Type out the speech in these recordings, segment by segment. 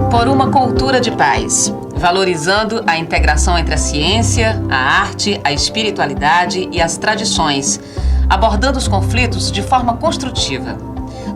Por uma cultura de paz, valorizando a integração entre a ciência, a arte, a espiritualidade e as tradições, abordando os conflitos de forma construtiva.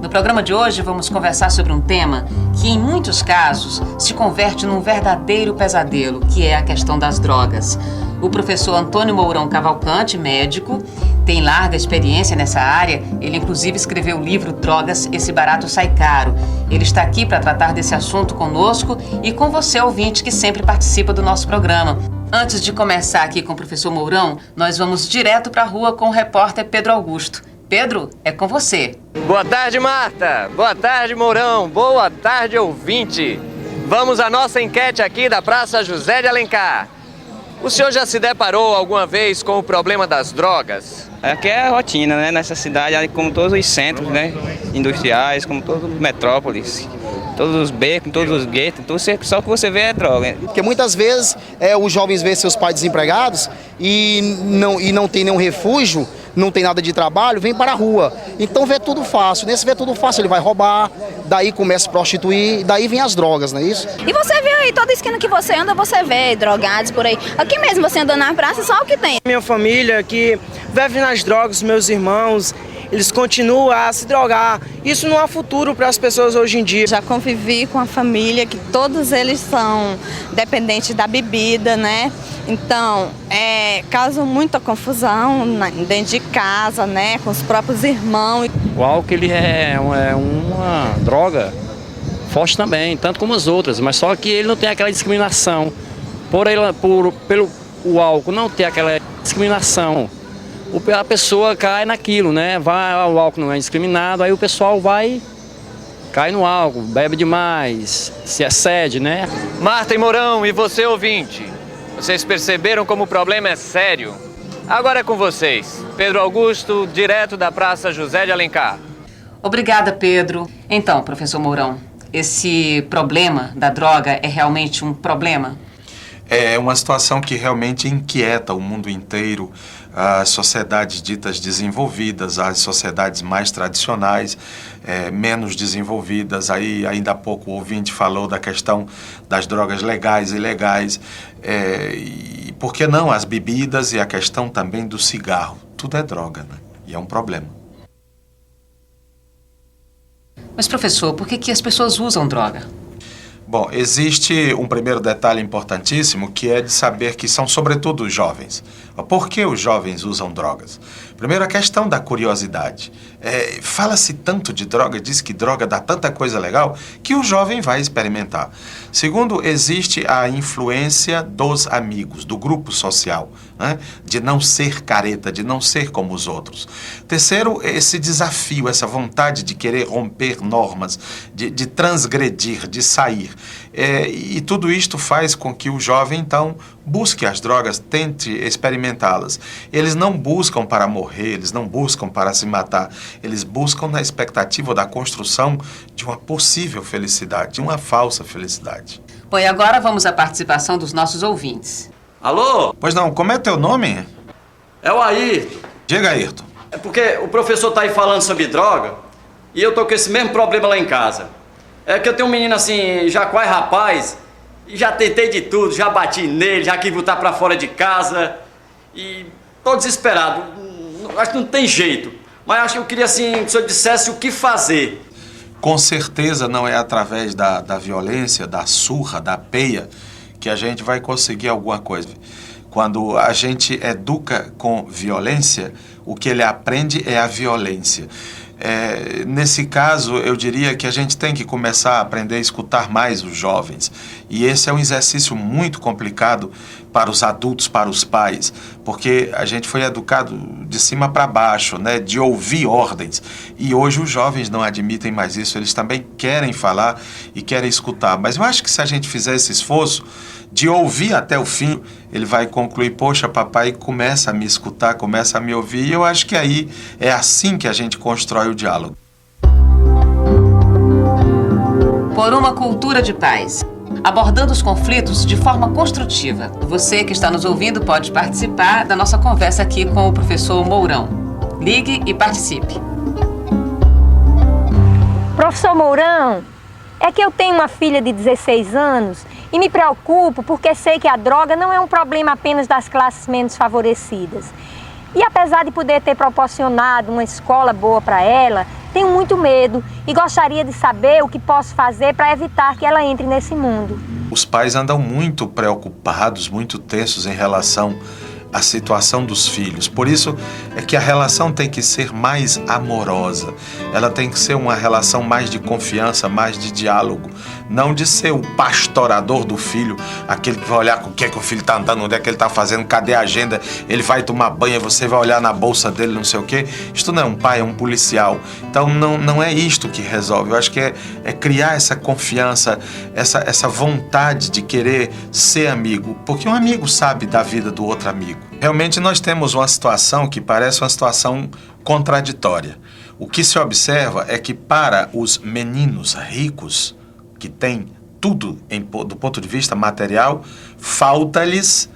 No programa de hoje, vamos conversar sobre um tema que, em muitos casos, se converte num verdadeiro pesadelo, que é a questão das drogas. O professor Antônio Mourão Cavalcante, médico, tem larga experiência nessa área. Ele, inclusive, escreveu o livro Drogas, Esse Barato Sai Caro. Ele está aqui para tratar desse assunto conosco e com você, ouvinte, que sempre participa do nosso programa. Antes de começar aqui com o professor Mourão, nós vamos direto para a rua com o repórter Pedro Augusto. Pedro, é com você. Boa tarde, Marta. Boa tarde, Mourão. Boa tarde, ouvinte. Vamos à nossa enquete aqui da Praça José de Alencar. O senhor já se deparou alguma vez com o problema das drogas? Aqui é a rotina, né? Nessa cidade, como todos os centros, né? Industriais, como todas as metrópoles. Todos os becos, todos os guetos, só o que você vê é droga. Porque muitas vezes os jovens veem seus pais desempregados e não tem nenhum refúgio, não tem nada de trabalho, vem para a rua. Então vê tudo fácil. Nesse vê tudo fácil, ele vai roubar, daí começa a prostituir, daí vem as drogas, não é isso? E você vê aí, toda esquina que você anda, você vê drogados por aí. Aqui mesmo, você andando na praça, só o que tem. Minha família que vive nas drogas, meus irmãos, eles continuam a se drogar. Isso não há futuro para as pessoas hoje em dia. Já convivi com a família que todos eles são dependentes da bebida, né? Então, causa muita confusão dentro de casa, né? Com os próprios irmãos. O álcool ele é uma droga forte também, tanto como as outras, mas só que ele não tem aquela discriminação. Pelo álcool não ter aquela discriminação, a pessoa cai naquilo, né? O álcool não é discriminado, aí o pessoal cai no álcool, bebe demais, se excede, né? Marta e Mourão, e você, ouvinte? Vocês perceberam como o problema é sério? Agora é com vocês. Pedro Augusto, direto da Praça José de Alencar. Obrigada, Pedro. Então, professor Mourão, esse problema da droga é realmente um problema? É uma situação que realmente inquieta o mundo inteiro, as sociedades ditas desenvolvidas, as sociedades mais tradicionais, menos desenvolvidas. Aí, ainda há pouco o ouvinte falou da questão das drogas legais e ilegais, e por que não as bebidas e a questão também do cigarro. Tudo é droga, né? E é um problema. Mas, professor, por que as pessoas usam droga? Bom, existe um primeiro detalhe importantíssimo, que é de saber que são sobretudo os jovens. Por que os jovens usam drogas? Primeiro, a questão da curiosidade. Fala-se tanto de droga, diz que droga dá tanta coisa legal, que o jovem vai experimentar. Segundo, existe a influência dos amigos, do grupo social, né? De não ser careta, de não ser como os outros. Terceiro, esse desafio, essa vontade de querer romper normas, de transgredir, de sair. E tudo isto faz com que o jovem, então, busque as drogas, tente experimentá-las. Eles não buscam para morrer, eles não buscam para se matar, eles buscam na expectativa da construção de uma possível felicidade, de uma falsa felicidade. Bom, e agora vamos à participação dos nossos ouvintes. Alô? Pois não, como é teu nome? É o Ayrton. Diga, Ayrton. É porque o professor tá aí falando sobre droga e eu tô com esse mesmo problema lá em casa. É que eu tenho um menino assim, já quase rapaz, e já tentei de tudo, já bati nele, já quis botar pra fora de casa e tô desesperado. Acho que não tem jeito, mas acho que eu queria assim, que o senhor dissesse o que fazer. Com certeza não é através da violência, da surra, da peia, que a gente vai conseguir alguma coisa. Quando a gente educa com violência, o que ele aprende é a violência. Nesse caso, eu diria que a gente tem que começar a aprender a escutar mais os jovens. E esse é um exercício muito complicado para os adultos, para os pais, porque a gente foi educado de cima para baixo, né, de ouvir ordens. E hoje os jovens não admitem mais isso, eles também querem falar e querem escutar. Mas eu acho que se a gente fizer esse esforço de ouvir até o fim, ele vai concluir, poxa, papai começa a me escutar, começa a me ouvir, e eu acho que aí é assim que a gente constrói o diálogo. Por uma cultura de paz, abordando os conflitos de forma construtiva. Você que está nos ouvindo pode participar da nossa conversa aqui com o professor Mourão. Ligue e participe. Professor Mourão, é que eu tenho uma filha de 16 anos e me preocupo porque sei que a droga não é um problema apenas das classes menos favorecidas. E apesar de poder ter proporcionado uma escola boa para ela, tenho muito medo e gostaria de saber o que posso fazer para evitar que ela entre nesse mundo. Os pais andam muito preocupados, muito tensos em relação à situação dos filhos. Por isso é que a relação tem que ser mais amorosa. Ela tem que ser uma relação mais de confiança, mais de diálogo. Não de ser o pastorador do filho, aquele que vai olhar com o que é que o filho está andando, onde é que ele está fazendo, cadê a agenda, ele vai tomar banho, você vai olhar na bolsa dele, não sei o quê. Isto não é um pai, é um policial. Então não é isto que resolve. Eu acho que é criar essa confiança, essa vontade de querer ser amigo, porque um amigo sabe da vida do outro amigo. Realmente nós temos uma situação que parece uma situação contraditória. O que se observa é que para os meninos ricos, que têm tudo do ponto de vista material, falta-lhes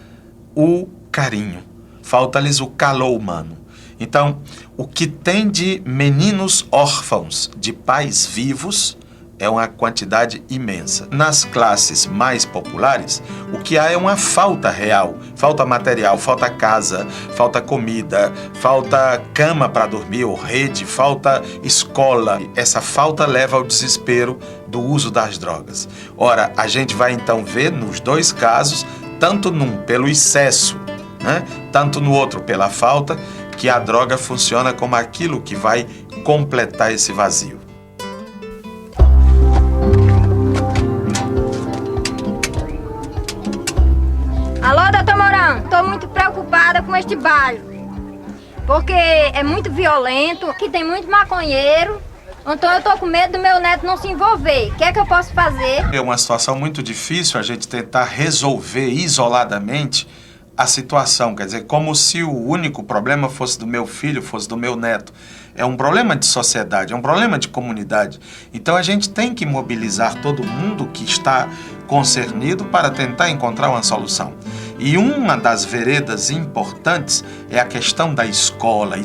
o carinho, falta-lhes o calor humano. Então, o que tem de meninos órfãos de pais vivos é uma quantidade imensa. Nas classes mais populares, o que há é uma falta real, falta material, falta casa, falta comida, falta cama para dormir ou rede, falta escola. Essa falta leva ao desespero do uso das drogas. Ora, a gente vai então ver nos dois casos, tanto num pelo excesso, né, tanto no outro pela falta, que a droga funciona como aquilo que vai completar esse vazio. Alô, doutor Mourão, estou muito preocupada com este bairro, porque é muito violento, aqui tem muito maconheiro, então eu estou com medo do meu neto não se envolver. O que é que eu posso fazer? É uma situação muito difícil a gente tentar resolver isoladamente a situação, quer dizer, como se o único problema fosse do meu filho, fosse do meu neto. É um problema de sociedade, é um problema de comunidade. Então a gente tem que mobilizar todo mundo que está concernido para tentar encontrar uma solução. E uma das veredas importantes é a questão da escola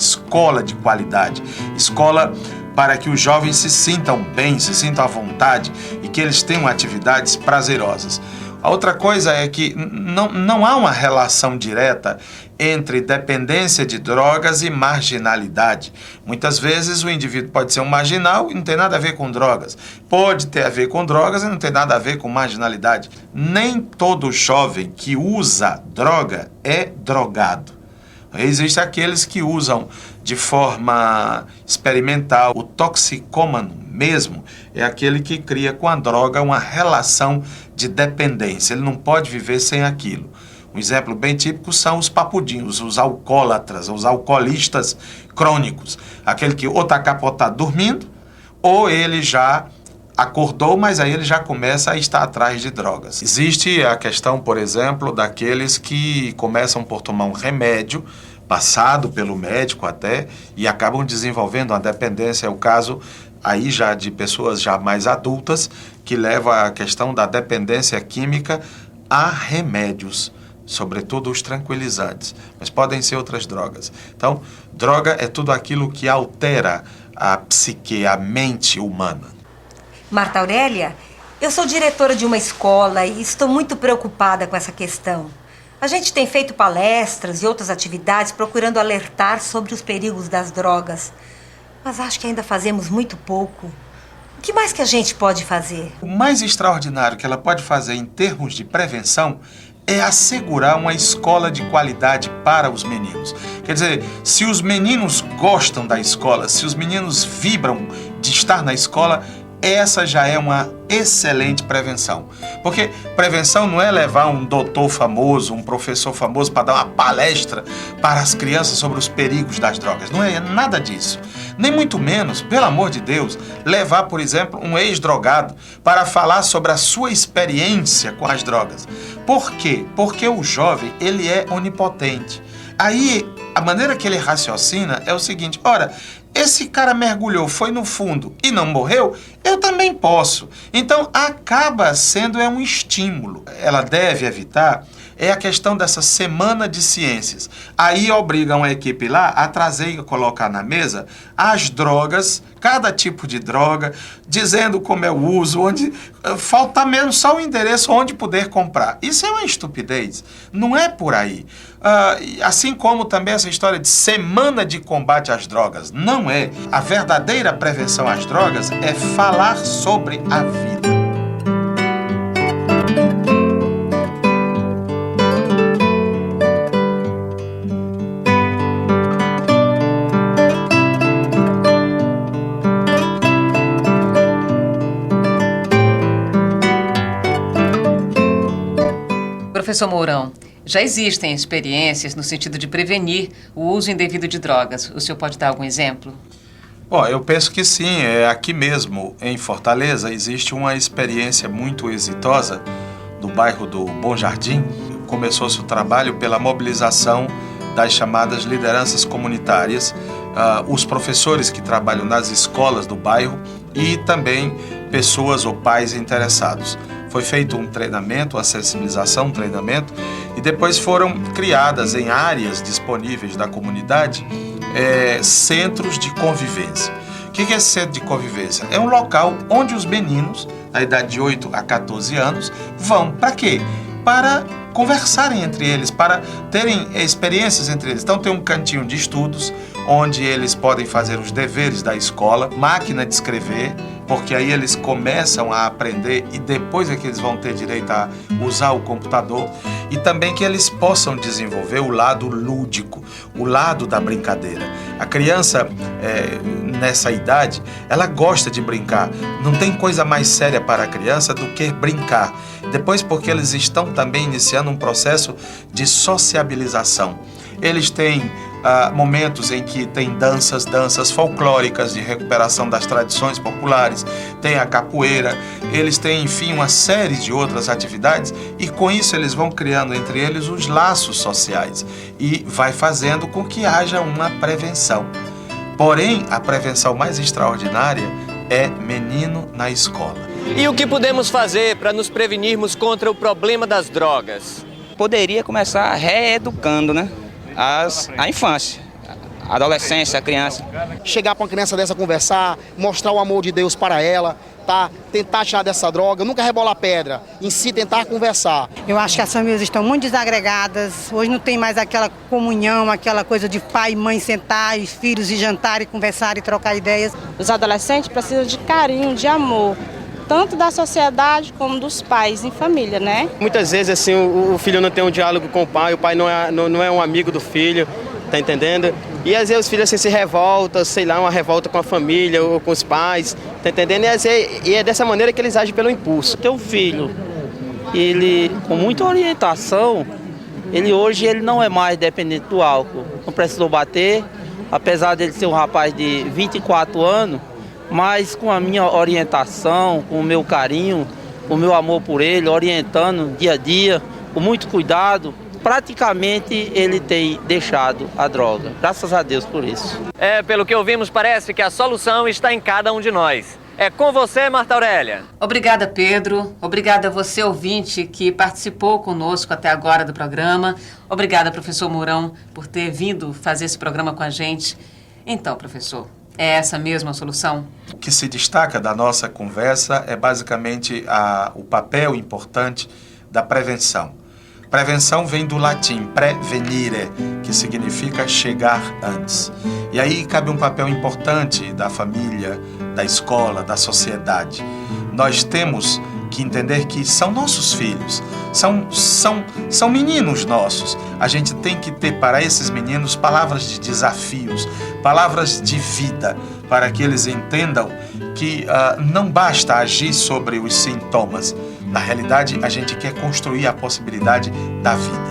de qualidade, escola para que os jovens se sintam bem, se sintam à vontade e que eles tenham atividades prazerosas. A outra coisa é que não há uma relação direta entre dependência de drogas e marginalidade. Muitas vezes o indivíduo pode ser um marginal e não tem nada a ver com drogas. Pode ter a ver com drogas e não tem nada a ver com marginalidade. Nem todo jovem que usa droga é drogado. Existem aqueles que usam de forma experimental. O toxicômano mesmo é aquele que cria com a droga uma relação de dependência. Ele não pode viver sem aquilo. Um exemplo bem típico são os papudinhos, os alcoólatras, os alcoolistas crônicos. Aquele que ou está capotado dormindo, ou ele já acordou, mas aí ele já começa a estar atrás de drogas. Existe a questão, por exemplo, daqueles que começam por tomar um remédio, passado pelo médico até, e acabam desenvolvendo uma dependência. É o caso aí já de pessoas já mais adultas, que leva à questão da dependência química a remédios, sobretudo os tranquilizantes, mas podem ser outras drogas. Então, droga é tudo aquilo que altera a psique, a mente humana. Marta Aurélia, eu sou diretora de uma escola e estou muito preocupada com essa questão. A gente tem feito palestras e outras atividades procurando alertar sobre os perigos das drogas, mas acho que ainda fazemos muito pouco. O que mais que a gente pode fazer? O mais extraordinário que ela pode fazer em termos de prevenção é assegurar uma escola de qualidade para os meninos. Quer dizer, se os meninos gostam da escola, se os meninos vibram de estar na escola, essa já é uma excelente prevenção. Porque prevenção não é levar um doutor famoso, um professor famoso para dar uma palestra para as crianças sobre os perigos das drogas. Não é nada disso. Nem muito menos, pelo amor de Deus, levar, por exemplo, um ex-drogado para falar sobre a sua experiência com as drogas. Por quê? Porque o jovem, ele é onipotente. Aí, a maneira que ele raciocina é o seguinte: ora, esse cara mergulhou, foi no fundo e não morreu, eu também posso. Então, acaba sendo um estímulo. Ela deve evitar a questão dessa semana de ciências. Aí obrigam a equipe lá a trazer e colocar na mesa as drogas, cada tipo de droga, dizendo como é o uso, onde falta mesmo só o endereço onde poder comprar. Isso é uma estupidez, não é por aí. Assim como também essa história de semana de combate às drogas, não é. A verdadeira prevenção às drogas é falar sobre a vida. Professor Mourão, já existem experiências no sentido de prevenir o uso indevido de drogas. O senhor pode dar algum exemplo? Bom, eu penso que sim. Aqui mesmo, em Fortaleza, existe uma experiência muito exitosa do bairro do Bom Jardim. Começou-se o trabalho pela mobilização das chamadas lideranças comunitárias, os professores que trabalham nas escolas do bairro e também pessoas ou pais interessados. Foi feito um treinamento, uma sensibilização, um treinamento, e depois foram criadas em áreas disponíveis da comunidade centros de convivência. O que é esse centro de convivência? É um local onde os meninos, da idade de 8 a 14 anos, vão para quê? Para conversarem entre eles, para terem experiências entre eles. Então tem um cantinho de estudos, onde eles podem fazer os deveres da escola, máquina de escrever, porque aí eles começam a aprender e depois é que eles vão ter direito a usar o computador, e também que eles possam desenvolver o lado lúdico, o lado da brincadeira. A criança, nessa idade, ela gosta de brincar. Não tem coisa mais séria para a criança do que brincar. Depois, porque eles estão também iniciando um processo de sociabilização. Eles têm momentos em que tem danças folclóricas de recuperação das tradições populares, tem a capoeira, eles têm, enfim, uma série de outras atividades, e com isso eles vão criando entre eles os laços sociais e vai fazendo com que haja uma prevenção. Porém, a prevenção mais extraordinária é menino na escola. E o que podemos fazer para nos prevenirmos contra o problema das drogas? Poderia começar reeducando, né? A infância, a adolescência, a criança. Chegar para uma criança dessa, conversar, mostrar o amor de Deus para ela, tá? Tentar tirar dessa droga, nunca rebolar pedra, em si tentar conversar. Eu acho que as famílias estão muito desagregadas, hoje não tem mais aquela comunhão, aquela coisa de pai e mãe sentar, e filhos e jantar e conversar e trocar ideias. Os adolescentes precisam de carinho, de amor, tanto da sociedade como dos pais em família, né? Muitas vezes assim o filho não tem um diálogo com o pai não é um amigo do filho, tá entendendo? E às vezes os filhos assim se revoltam, sei lá, uma revolta com a família ou com os pais, tá entendendo? E é dessa maneira que eles agem pelo impulso. Teu filho, ele com muita orientação, hoje ele não é mais dependente do álcool, não precisou bater, apesar dele ser um rapaz de 24 anos, mas com a minha orientação, com o meu carinho, com o meu amor por ele, orientando dia a dia, com muito cuidado, praticamente ele tem deixado a droga. Graças a Deus por isso. Pelo que ouvimos, parece que a solução está em cada um de nós. É com você, Marta Aurélia. Obrigada, Pedro. Obrigada a você, ouvinte, que participou conosco até agora do programa. Obrigada, professor Mourão, por ter vindo fazer esse programa com a gente. Então, professor, é essa mesma a solução? O que se destaca da nossa conversa é basicamente o papel importante da prevenção. Prevenção vem do latim prevenire, que significa chegar antes. E aí cabe um papel importante da família, da escola, da sociedade. Nós temos que entender que são nossos filhos, são meninos nossos. A gente tem que ter para esses meninos palavras de desafios, palavras de vida, para que eles entendam que não basta agir sobre os sintomas. Na realidade, a gente quer construir a possibilidade da vida.